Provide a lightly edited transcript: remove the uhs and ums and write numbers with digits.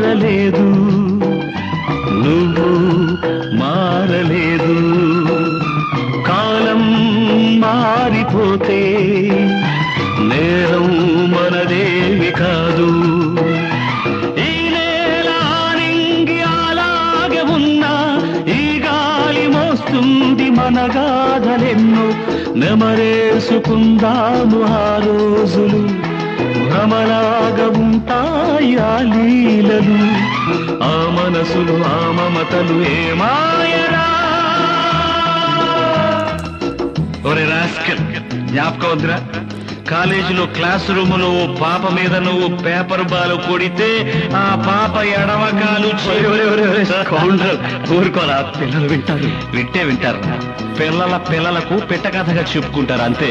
మారలేదు, నువ్వు మారలేదు. కాలం మారిపోతే నేరం మనదేవి కాదు. ఈ నేల నింగి అలాగే ఉన్నా ఈ గాలి మోస్తుంది మన గాథలెన్నో. నెమరేసుకుందాము ఆ రోజులు, భ్రమలాగా ఉంటాయి ఆ లీలలు. ఆ మనసులు ఆ మమతలు ఏమాయరా. ఒరే రాస్కల్, జ్ఞాపకం వద్దురా? కాలేజీలో క్లాస్ రూములో ఓ పాప మీద నువ్వు పేపర్ బాల్ కొడితే ఆ పాప ఎడమకాలు ఊరుకోరా, పిల్లలు వింటారు. వింటే వింటారు, పిల్లలకు పెట్ట కథగా చెప్పుకుంటారు అంతే.